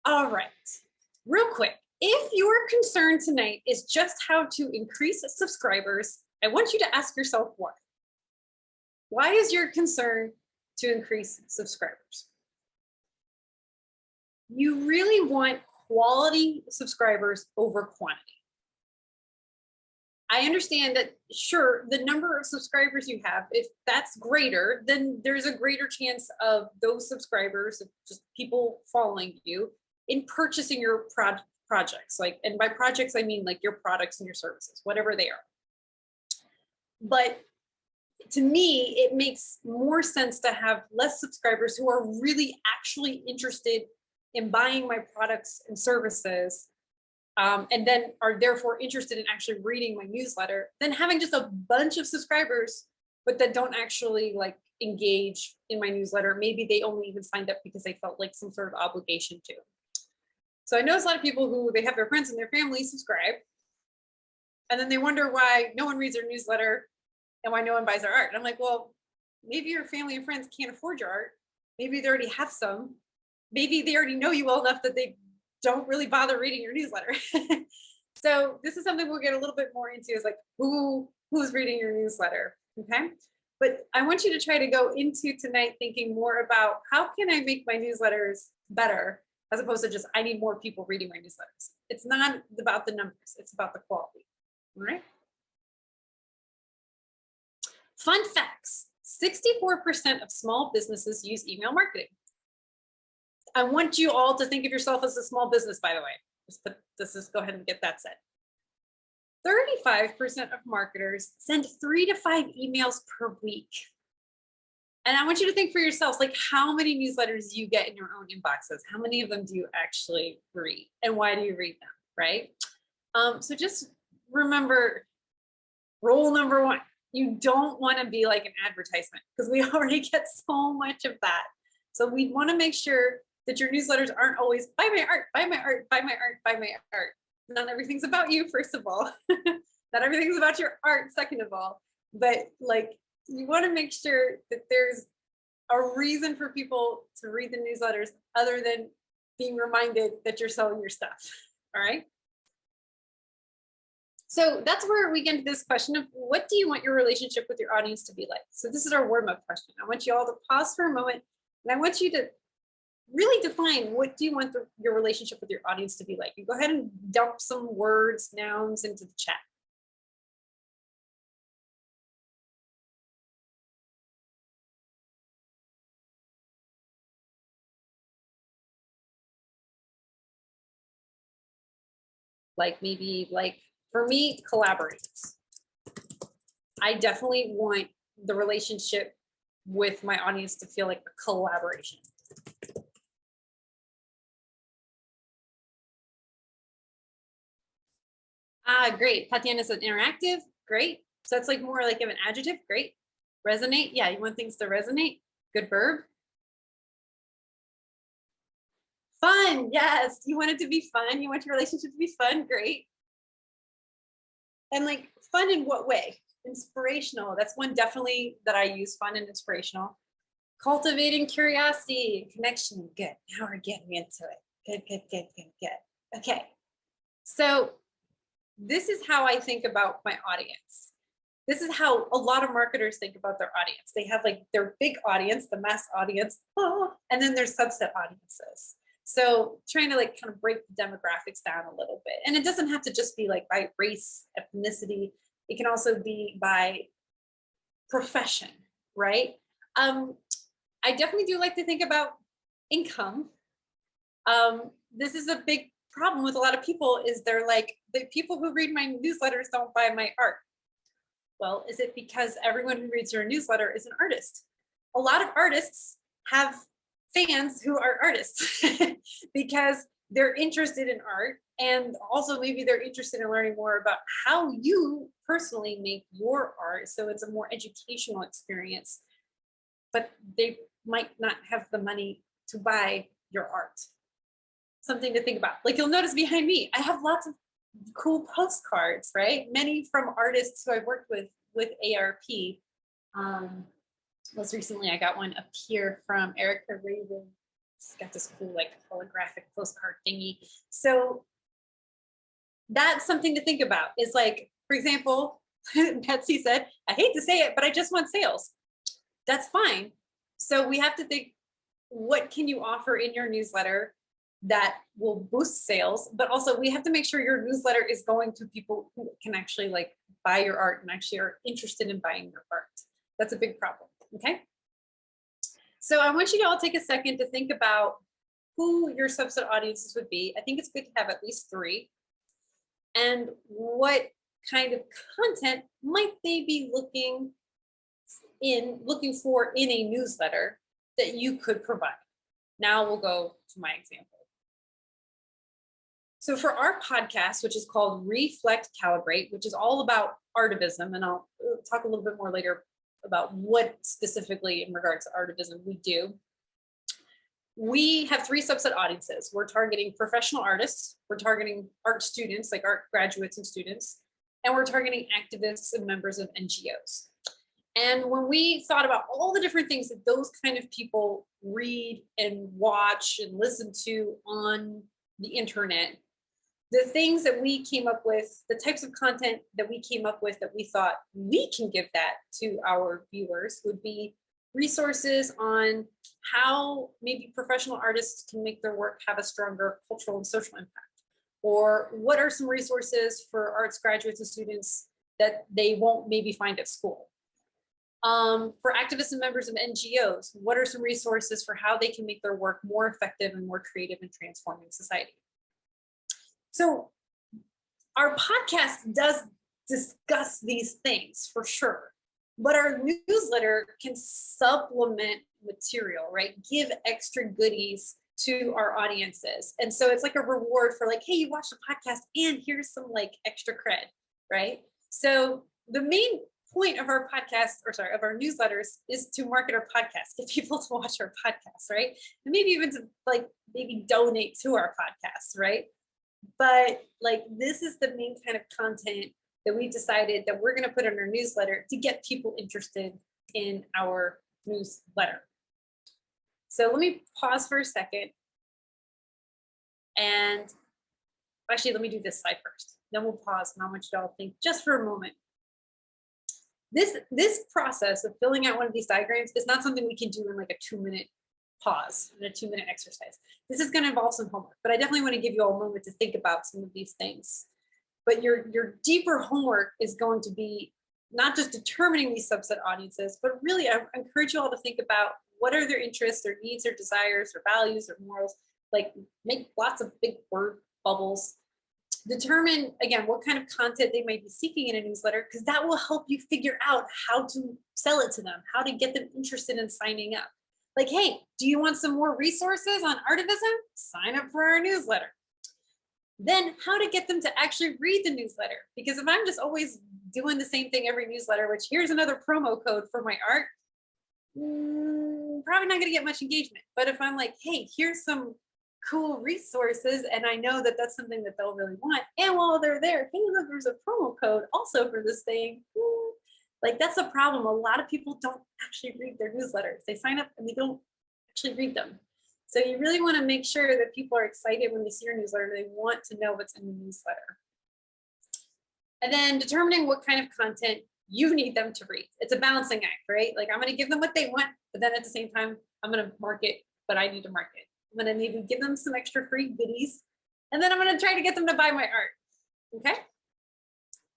All right, real quick. If your concern tonight is just how to increase subscribers, I want you to ask yourself why. Why is your concern to increase subscribers? You really want quality subscribers over quantity. I understand that, sure, the number of subscribers you have, if that's greater, then there's a greater chance of those subscribers, just people following you, in purchasing your projects. Like, and by projects, I mean like your products and your services, whatever they are. But to me, it makes more sense to have less subscribers who are really actually interested in buying my products and services, and then are therefore interested in actually reading my newsletter, than having just a bunch of subscribers, but that don't actually like engage in my newsletter. Maybe they only even signed up because they felt like some sort of obligation to. So I know a lot of people who they have their friends and their family subscribe, and then they wonder why no one reads their newsletter and why no one buys their art. And I'm like, well, maybe your family and friends can't afford your art. Maybe they already have some. Maybe they already know you well enough that they don't really bother reading your newsletter. So this is something we'll get a little bit more into, is like who's reading your newsletter, okay? But I want you to try to go into tonight thinking more about how can I make my newsletters better, as opposed to just I need more people reading my newsletters. It's not about the numbers, it's about the quality, all right? Fun facts, 64% of small businesses use email marketing. I want you all to think of yourself as a small business, by the way. Just go ahead and get that said. 35% of marketers send 3 to 5 emails per week. And I want you to think for yourselves, like how many newsletters do you get in your own inboxes? How many of them do you actually read? And why do you read them, right? So just remember, rule number 1, you don't want to be like an advertisement, because we already get so much of that. So we want to make sure that your newsletters aren't always buy my art, buy my art, buy my art, buy my art. Not everything's about you, first of all. Not everything's about your art, second of all. But like, you want to make sure that there's a reason for people to read the newsletters other than being reminded that you're selling your stuff, all right? So that's where we get into this question of what do you want your relationship with your audience to be like? So this is our warm-up question. I want you all to pause for a moment, and I want you to really define what do you want your relationship with your audience to be like. You go ahead and dump some words, nouns into the chat. Like maybe like, for me, collaborators. I definitely want the relationship with my audience to feel like a collaboration. Great. Tatiana said interactive. Great. So that's like more like of an adjective. Great. Resonate. Yeah, you want things to resonate. Good verb. Fun. Yes. You want it to be fun. You want your relationship to be fun. Great. And like fun in what way? Inspirational. That's one definitely that I use, fun and inspirational. Cultivating curiosity and connection. Good. Now we're getting into it. Good, good, good, good, good. Okay. So this is how I think about my audience. This is how a lot of marketers think about their audience. They have like their big audience, the mass audience, and then there's subset audiences. So trying to like kind of break the demographics down a little bit. And it doesn't have to just be like by race, ethnicity. It can also be by profession, right? I definitely do like to think about income. This is a big problem with a lot of people, is they're like, the people who read my newsletters don't buy my art. Well, is it because everyone who reads your newsletter is an artist? A lot of artists have fans who are artists because they're interested in art, and also maybe they're interested in learning more about how you personally make your art, so it's a more educational experience, but they might not have the money to buy your art. Something to think about. Like you'll notice behind me, I have lots of cool postcards, right? Many from artists who I've worked with ARP. Most recently, I got one up here from Erica Raven It's got this cool like holographic postcard thingy. So that's something to think about. Is like, for example, Betsy said, I hate to say it, but I just want sales. That's fine. So we have to think, what can you offer in your newsletter that will boost sales? But also we have to make sure your newsletter is going to people who can actually like buy your art and actually are interested in buying your art. That's a big problem, okay? So I want you to all take a second to think about who your subset audiences would be. I think it's good to have at least 3. And what kind of content might they be looking for in a newsletter that you could provide. Now we'll go to my example. So for our podcast, which is called Reflect Calibrate, which is all about artivism, and I'll talk a little bit more later about what specifically in regards to artivism we do. We have 3 subset audiences. We're targeting professional artists, we're targeting art students, like art graduates and students, and we're targeting activists and members of NGOs. And when we thought about all the different things that those kind of people read and watch and listen to on the internet, the things that we came up with, the types of content that we came up with that we thought we can give that to our viewers would be resources on how maybe professional artists can make their work have a stronger cultural and social impact. Or what are some resources for arts graduates and students that they won't maybe find at school? For activists and members of NGOs, what are some resources for how they can make their work more effective and more creative in transforming society? So our podcast does discuss these things for sure, but our newsletter can supplement material, right? Give extra goodies to our audiences. And so it's like a reward for like, hey, you watched the podcast and here's some like extra cred, right? So the main point of our podcast, or sorry, of our newsletters is to market our podcast, get people to watch our podcast, right? And maybe even to like maybe donate to our podcast, right? But like this is the main kind of content that we decided that we're going to put in our newsletter to get people interested in our newsletter. So let me pause for a second. And actually, let me do this slide first. Then we'll pause and I want you to all think just for a moment. This process of filling out one of these diagrams is not something we can do in like a 2-minute pause and a 2-minute exercise. This is going to involve some homework, but I definitely want to give you all a moment to think about some of these things. But your deeper homework is going to be not just determining these subset audiences, but really I encourage you all to think about what are their interests, their needs, their desires, their values, their morals, like make lots of big word bubbles. Determine, again, what kind of content they might be seeking in a newsletter, because that will help you figure out how to sell it to them, how to get them interested in signing up. Like, hey, do you want some more resources on artivism? Sign up for our newsletter. Then how to get them to actually read the newsletter. Because if I'm just always doing the same thing every newsletter, which here's another promo code for my art, probably not gonna get much engagement. But if I'm like, hey, here's some cool resources, and I know that that's something that they'll really want, and while they're there, hey, look, there's a promo code also for this thing. Like that's a problem. A lot of people don't actually read their newsletters. They sign up and they don't actually read them. So you really want to make sure that people are excited when they see your newsletter. They want to know what's in the newsletter. And then determining what kind of content you need them to read. It's a balancing act, right? Like I'm going to give them what they want, but then at the same time, I'm going to market what I need to market. I'm going to maybe give them some extra free goodies, and then I'm going to try to get them to buy my art. Okay.